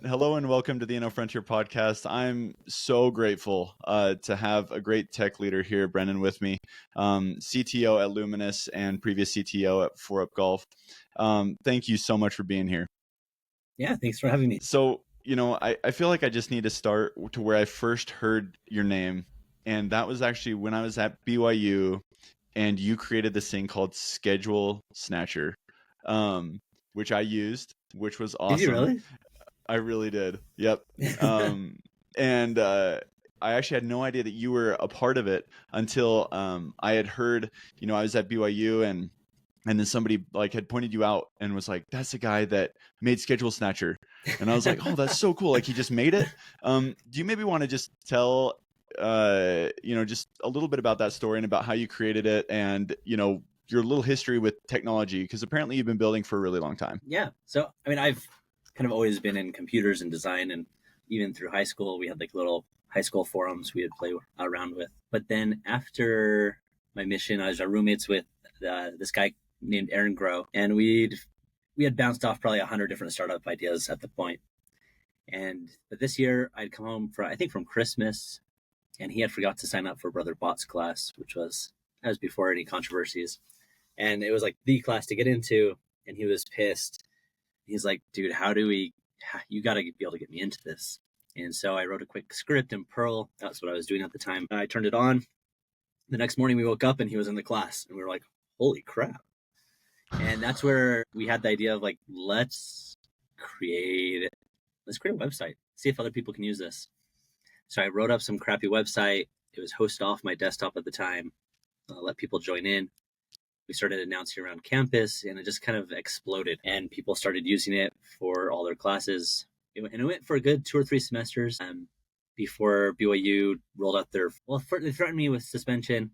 Hello and welcome to the InnoFrontier podcast. I'm so grateful to have a great tech leader here, Brendon, with me, CTO at Luminous and previous CTO at ForeUp Golf. Thank you so much for being here. Yeah, thanks for having me. So, I feel like I just need to start to where I first heard your name, and that was actually when I was at BYU, and you created this thing called Schedule Snatcher, which I used, which was awesome. Did you really? I really did. Yep. And I actually had no idea that you were a part of it until I had heard, I was at BYU and then somebody had pointed you out and was like, that's the guy that made Schedule Snatcher. And I was like, oh, that's so cool. Like he just made it. Do you maybe want to just tell, just a little bit about that story and about how you created it and, your little history with technology? Because apparently you've been building for a really long time. Yeah. So, I've kind of always been in computers and design, and even through high school we had little high school forums we would play around with. But then after my mission, I was roommates with this guy named Aaron Grow, and we had bounced off probably 100 different startup ideas at the point. But this year I'd come home from Christmas, and he had forgot to sign up for Brother Bot's class, that was before any controversies, and it was the class to get into, and he was pissed. He's like, dude, you got to be able to get me into this. And so I wrote a quick script in Perl. That's what I was doing at the time. I turned it on. The next morning we woke up and he was in the class, and we were like, holy crap. And that's where we had the idea of let's create a website, see if other people can use this. So I wrote up some crappy website. It was hosted off my desktop at the time. Let people join in. We started announcing around campus, and it just kind of exploded, and people started using it for all their classes. And it went for a good 2 or 3 semesters before BYU rolled out they threatened me with suspension,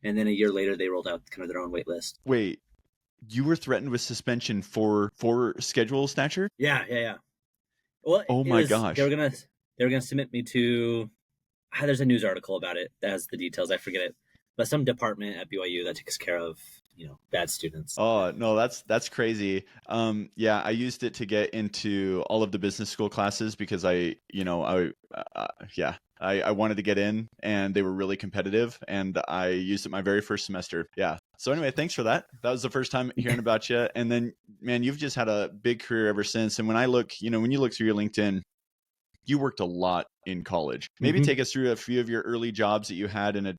and then a year later they rolled out kind of their own wait list. Wait, you were threatened with suspension for Schedule Snatcher? Yeah. Well, oh my gosh. They were gonna submit me to. There's a news article about it that has the details. I forget it, but some department at BYU that takes care of bad students. Oh no, that's crazy. I used it to get into all of the business school classes because I wanted to get in, and they were really competitive, and I used it my very first semester. Yeah. So anyway, thanks for that. That was the first time hearing about you. And then, man, you've just had a big career ever since. And when I look, when you look through your LinkedIn, you worked a lot in college. Maybe take us through a few of your early jobs that you had in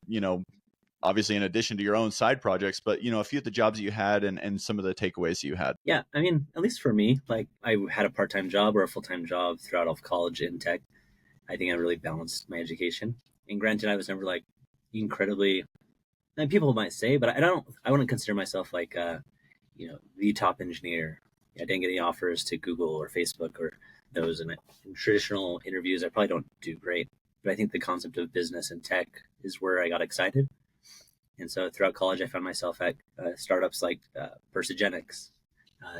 obviously in addition to your own side projects, but a few of the jobs that you had and some of the takeaways you had. Yeah. At least for me, I had a part-time job or a full-time job throughout all of college in tech. I think I really balanced my education. And granted, I was never incredibly, and people might say, but I wouldn't consider myself the top engineer. I didn't get any offers to Google or Facebook or those. And in traditional interviews, I probably don't do great, but I think the concept of business and tech is where I got excited. And so throughout college, I found myself at startups like Persogenics,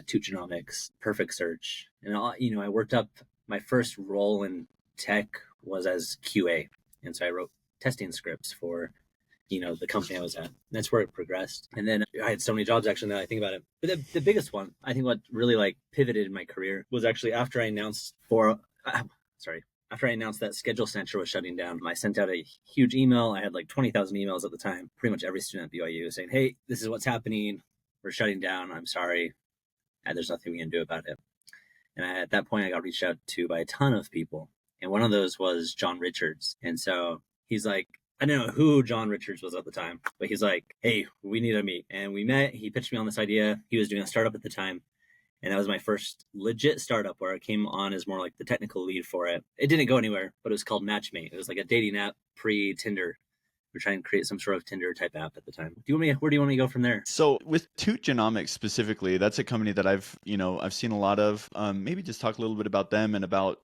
Tugenomics, Perfect Search. And I worked up. My first role in tech was as QA. And so I wrote testing scripts for, the company I was at. And that's where it progressed. And then I had so many jobs, actually, now I think about it. But the biggest one, I think what really pivoted my career was actually after I announced after I announced that Schedule Snatcher was shutting down. I sent out a huge email. I had 20,000 emails at the time, pretty much every student at BYU saying, hey, this is what's happening. We're shutting down. I'm sorry. And there's nothing we can do about it. And at that point, I got reached out to by a ton of people. And one of those was John Richards. And so he's like, I didn't know who John Richards was at the time, but he's like, hey, we need to meet. And we met. He pitched me on this idea. He was doing a startup at the time. And that was my first legit startup where I came on as more the technical lead for it. It didn't go anywhere, but it was called Matchmate. It was a dating app pre-Tinder. We're trying to create some sort of Tinder type app at the time. Where do you want me to go from there? So with Tugenomics specifically, that's a company that I've seen a lot of. Maybe just talk a little bit about them and about,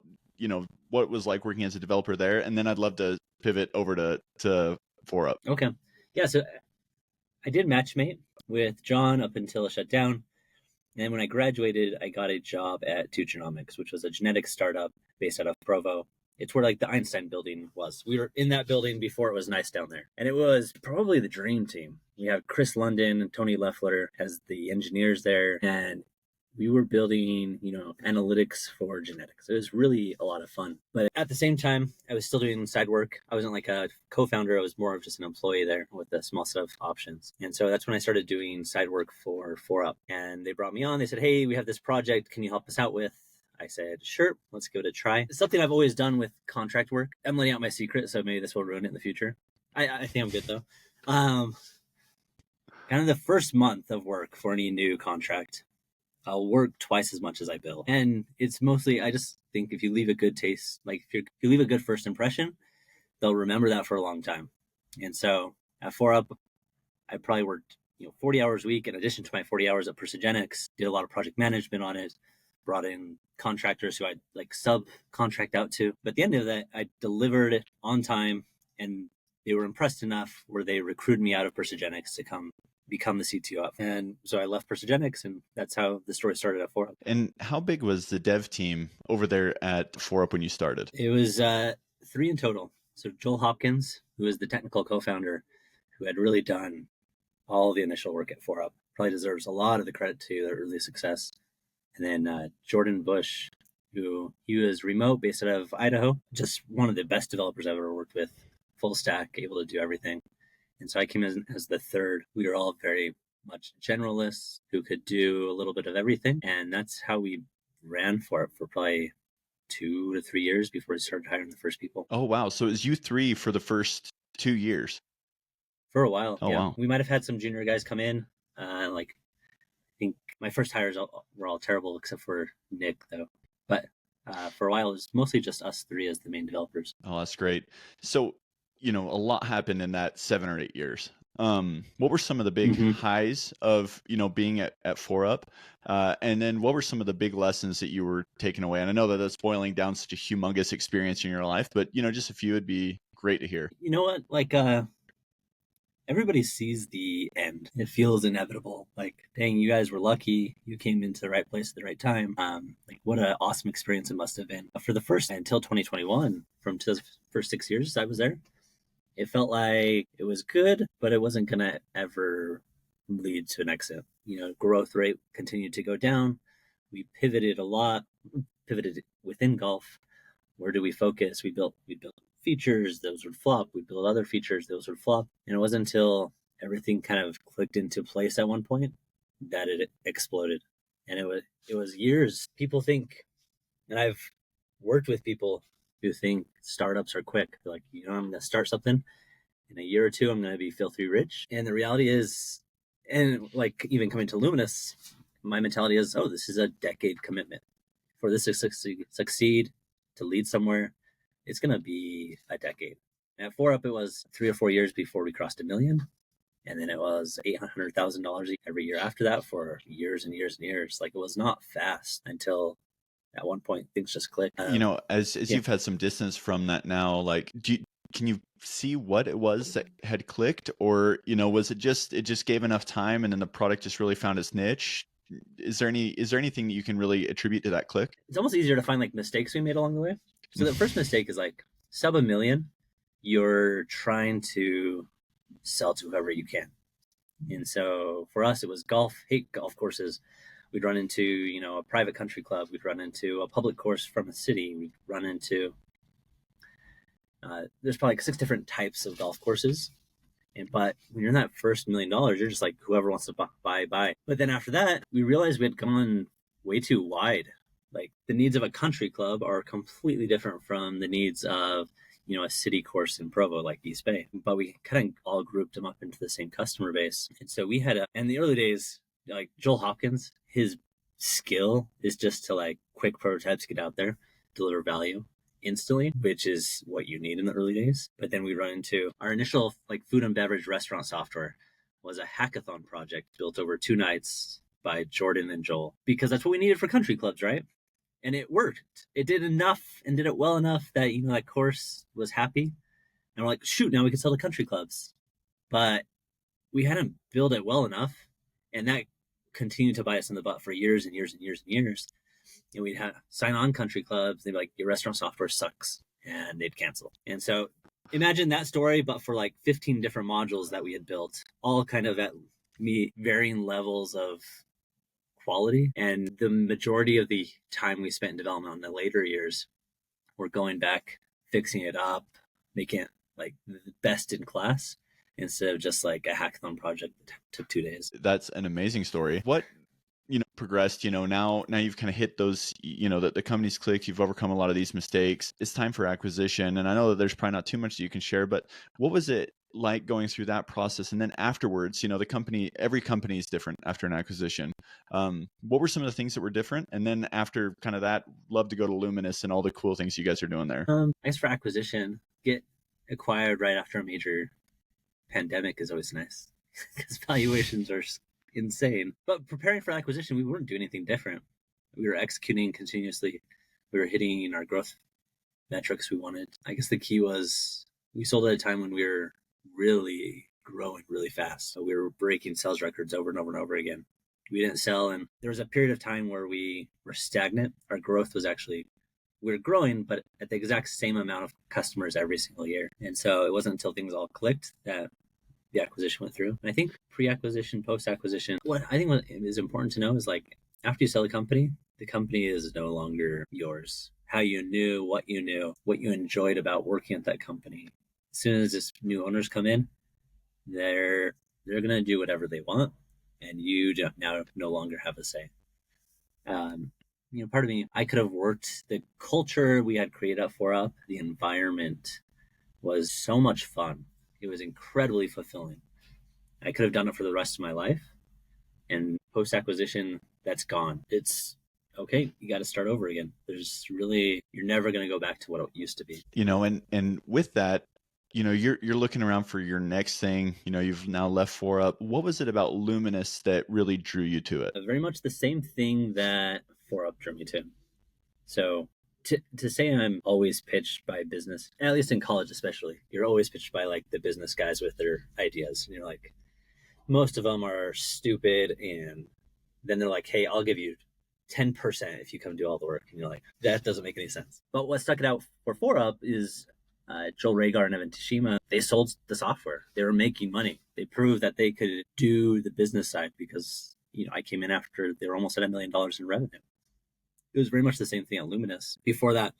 what it was like working as a developer there. And then I'd love to pivot over to ForeUp. Okay. Yeah. So I did Matchmate with John up until it shut down. And when I graduated, I got a job at Tugenomics, which was a genetics startup based out of Provo. It's where like the Einstein building was. We were in that building before it was nice down there. And it was probably the dream team. We have Chris London and Tony Leffler as the engineers there. And we were building, analytics for genetics. It was really a lot of fun. But at the same time, I was still doing side work. I wasn't like a co-founder. I was more of just an employee there with a small set of options. And so that's when I started doing side work for ForeUp. And they brought me on. They said, hey, we have this project. Can you help us out with? I said, sure, let's give it a try. It's something I've always done with contract work. I'm letting out my secret, so maybe this will ruin it in the future. I think I'm good, though. Kind of the first month of work for any new contract, I'll work twice as much as I bill. And it's mostly, I just think if you leave a good taste, like if you leave a good first impression, they'll remember that for a long time. And so at ForeUp, I probably worked 40 hours a week in addition to my 40 hours at Persigenics, did a lot of project management on it, brought in contractors who I'd like subcontract out to. But at the end of that, I delivered it on time, and they were impressed enough where they recruited me out of Persigenics to come become the CTO. And so I left Persigenics, and that's how the story started at ForeUp. And how big was the dev team over there at ForeUp when you started? It was 3 in total. So Joel Hopkins, who is the technical co-founder, who had really done all the initial work at ForeUp, probably deserves a lot of the credit to their early success. And then Jordan Bush, who he was remote, based out of Idaho, just one of the best developers I've ever worked with, full stack, able to do everything. And so I came as the third. We were all very much generalists who could do a little bit of everything. And that's how we ran for it for probably 2 to 3 years before we started hiring the first people. Oh, wow. So it was you 3 for the first 2 years? For a while, yeah. Wow. We might have had some junior guys come in, I think my first hires were all terrible except for Nick, though. But for a while, it was mostly just us 3 as the main developers. Oh, that's great. So, a lot happened in that 7 or 8 years. What were some of the big highs of, being at ForeUp? And then what were some of the big lessons that you were taking away? And I know that that's boiling down such a humongous experience in your life, but, just a few would be great to hear. You know what? Everybody sees the end. It feels inevitable. Like, dang, you guys were lucky. You came into the right place at the right time. What an awesome experience it must have been. For the first, until 2021, from the first 6 years I was there, it felt like it was good, but it wasn't going to ever lead to an exit. Growth rate continued to go down. We pivoted a lot, pivoted within golf. Where do we focus? We built features, those would flop. We'd build other features, those would flop. And it wasn't until everything kind of clicked into place at one point that it exploded. And it was years. People think, and I've worked with people who think startups are quick. They're like, I'm going to start something. In a year or 2, I'm going to be filthy rich. And the reality is, and like even coming to Luminous, my mentality is, this is a decade commitment. For this to succeed, to lead somewhere, it's going to be a decade. At ForeUp, it was 3 or 4 years before we crossed $1 million. And then it was $800,000 every year after that for years and years and years. Like, it was not fast until at one point things just clicked. As you've had some distance from that now, like, can you see what it was that had clicked? Or, was it just gave enough time and then the product just really found its niche? Is there anything that you can really attribute to that click? It's almost easier to find like mistakes we made along the way. So the first mistake is like sub $1 million, you're trying to sell to whoever you can. And so for us, it was golf courses. We'd run into, a private country club. We'd run into a public course from a city. We'd run into, there's probably like 6 different types of golf courses. But when you're in that first $1 million, you're just like, whoever wants to buy. But then after that, we realized we had gone way too wide. Like, the needs of a country club are completely different from the needs of, a city course in Provo, like East Bay. But we kind of all grouped them up into the same customer base. And so we had in the early days, like Joel Hopkins, his skill is just to like quick prototypes, get out there, deliver value instantly, which is what you need in the early days. But then we run into our initial like food and beverage restaurant software was a hackathon project built over 2 nights by Jordan and Joel, because that's what we needed for country clubs, right? And it worked. It did enough and did it well enough that, that course was happy. And we're like, shoot, now we can sell to country clubs. But we hadn't built it well enough. And that continued to bite us in the butt for years and years and years and years. And we'd have sign on country clubs. They'd be like, your restaurant software sucks. and they'd cancel. And so imagine that story, but for like 15 different modules that we had built, all kind of at varying levels of quality. And the majority of the time we spent in development on the later years, we're going back, fixing it up, making it like the best in class instead of just like a hackathon project that took 2 days. That's an amazing story. What progressed, now you've kind of hit those, that the company's clicked, you've overcome a lot of these mistakes. It's time for acquisition. And I know that there's probably not too much that you can share, but what was it like going through that process? And then afterwards, every company is different after an acquisition. What were some of the things that were different? And then after kind of that, love to go to Luminous and all the cool things you guys are doing there. I guess for acquisition, get acquired right after a major pandemic is always nice because valuations are insane. But preparing for acquisition, we weren't doing anything different. We were executing continuously. We were hitting our growth metrics we wanted. I guess the key was we sold at a time when we were really growing really fast. So we were breaking sales records over and over and over again. We didn't sell, and there was a period of time where we were stagnant. Our growth was actually, we were growing, but at the exact same amount of customers every single year. And so it wasn't until things all clicked that the acquisition went through. And I think pre-acquisition, post-acquisition, what I think is important to know is like after you sell the company is no longer yours. How you knew, what you enjoyed about working at that company. As soon as this new owners come in, they're going to do whatever they want, and you now no longer have a say. Part of me, I could have worked the culture we had created at ForeUp. The environment was so much fun. It was incredibly fulfilling. I could have done it for the rest of my life. And post-acquisition, that's gone. It's okay. You got to start over again. You're never going to go back to what it used to be. And with that, you're looking around for your next thing. You've now left ForeUp. What was it about Luminous that really drew you to it? Very much the same thing that ForeUp drew me to. So to say I'm always pitched by business, at least in college especially, you're always pitched by like the business guys with their ideas. And you're like, most of them are stupid, and then they're like, hey, I'll give you 10% if you come do all the work. And you're like, that doesn't make any sense. But what stuck it out for ForeUp is Joel Rhaegar and Evan Tashima, they sold the software. They were making money. They proved that they could do the business side because, I came in after they were almost at $1 million in revenue. It was very much the same thing at Luminous. Before that,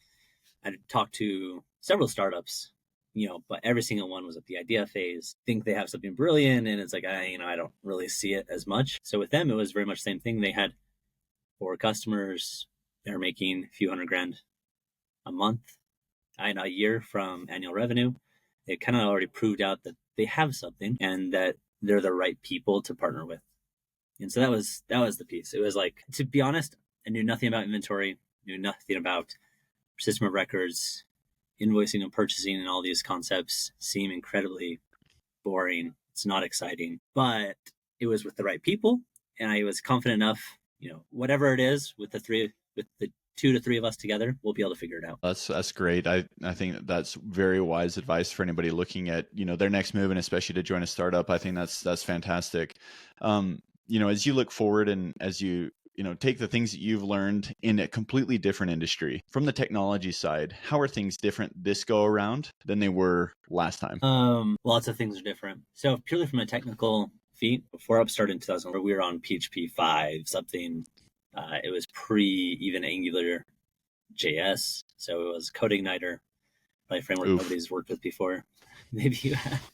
I talked to several startups, but every single one was at the idea phase, think they have something brilliant, and it's like, I don't really see it as much. So with them, it was very much the same thing. They had 4 customers. They're making a few $100,000 a month and a year from annual revenue. It kind of already proved out that they have something and that they're the right people to partner with. And so that was the piece. It was like, to be honest, I knew nothing about inventory, knew nothing about system of records, invoicing and purchasing, and all these concepts seem incredibly boring. It's not exciting, but it was with the right people, and I was confident enough, whatever it is, with the 2 to 3 of us together, we'll be able to figure it out. That's great. I think that's very wise advice for anybody looking at, their next move, and especially to join a startup. I think that's fantastic. As you look forward and as you take the things that you've learned in a completely different industry, from the technology side, how are things different this go around than they were last time? Lots of things are different. So purely from a technical feat, before ForeUp started in 2000, we were on PHP 5 something. It was even Angular JS. So it was CodeIgniter, probably a framework nobody's worked with before. Maybe you have.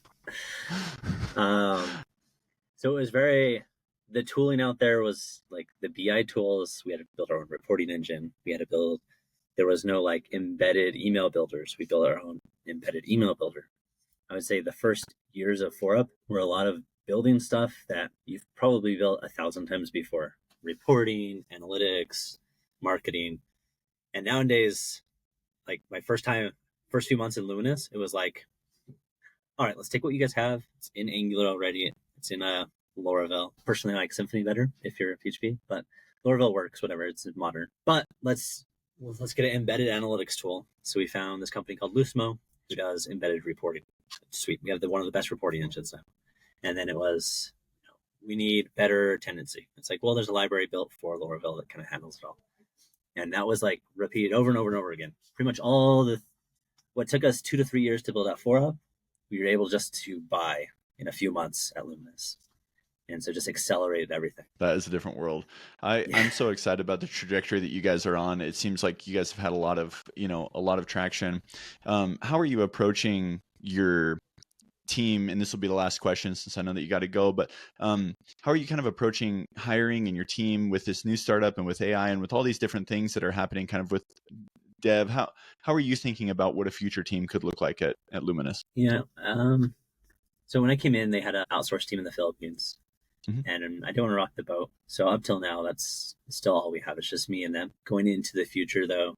So it was the tooling out there was like the BI tools. We had to build our own reporting engine. There was no like embedded email builders. We built our own embedded email builder. I would say the first years of ForeUp were a lot of building stuff that you've probably built 1,000 times before. Reporting, analytics, marketing. And nowadays, like my first few months in Luminous, it was like, all right, let's take what you guys have. It's in Angular already. It's in Laravel. Personally, I like Symfony better if you're a PHP, but Laravel works, whatever. It's modern. But let's get an embedded analytics tool. So we found this company called Luminous who does embedded reporting. Sweet. We have one of the best reporting engines now. And then it was, we need better tendency. It's like, well, there's a library built for Laravel that kind of handles it all. And that was like repeated over and over and over again. Pretty much all the what took us 2 to 3 years to build out ForeUp, we were able just to buy in a few months at Luminous. And so just accelerated everything. That is a different world. I'm so excited about the trajectory that you guys are on. It seems like you guys have had a lot of traction. How are you approaching your team? And this will be the last question since I know that you got to go, but how are you kind of approaching hiring in your team with this new startup and with AI and with all these different things that are happening kind of with dev? How are you thinking about what a future team could look like at Luminous? Yeah. So when I came in, they had an outsourced team in the Philippines. And I don't want to rock the boat. So up till now, that's still all we have. It's just me and them. Going into the future, though,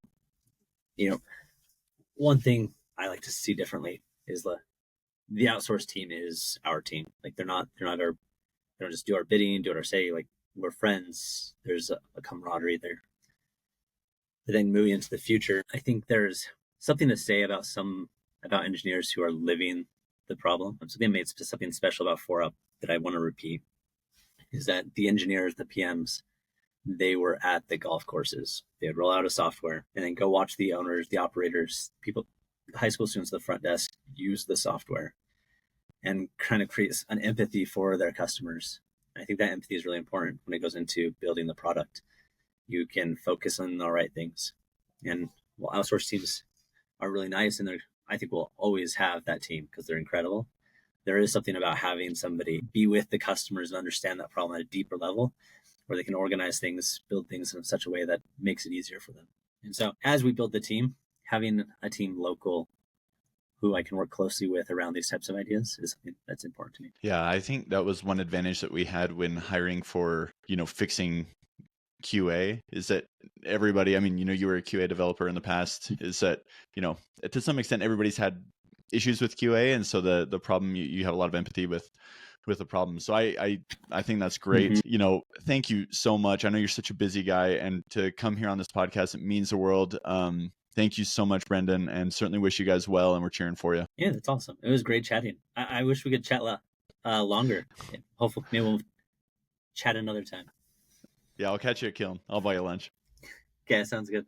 one thing I like to see differently is the outsourced team is our team. Like they're not our, they don't just do our bidding, do what I say. Like we're friends. There's a camaraderie there. But then moving into the future, I think there's something to say about engineers who are living the problem. Something made something special about ForeUp that I want to repeat. Is that the engineers, the PMs, they were at the golf courses. They would roll out a software and then go watch the owners, the operators, people, high school students at the front desk use the software and kind of create an empathy for their customers. I think that empathy is really important when it goes into building the product. You can focus on the right things. And while outsourced teams are really nice, and I think we'll always have that team because they're incredible. There is something about having somebody be with the customers and understand that problem at a deeper level where they can organize things, build things in such a way that makes it easier for them. And so as we build the team, having a team local who I can work closely with around these types of ideas is something that's important to me. Yeah, I think that was one advantage that we had when hiring for, fixing QA is that everybody, you were a QA developer in the past, is that, to some extent, everybody's had issues with QA, and so the problem, you have a lot of empathy with the problem. So I think that's great. Mm-hmm. Thank you so much. I know you're such a busy guy, and to come here on this podcast, it means the world. Thank you so much, Brendon, and certainly wish you guys well, and we're cheering for you. Yeah, that's awesome. It was great chatting. I wish we could chat longer. Hopefully maybe we'll chat another time. Yeah, I'll catch you at Kiln. I'll buy you lunch. Okay, sounds good.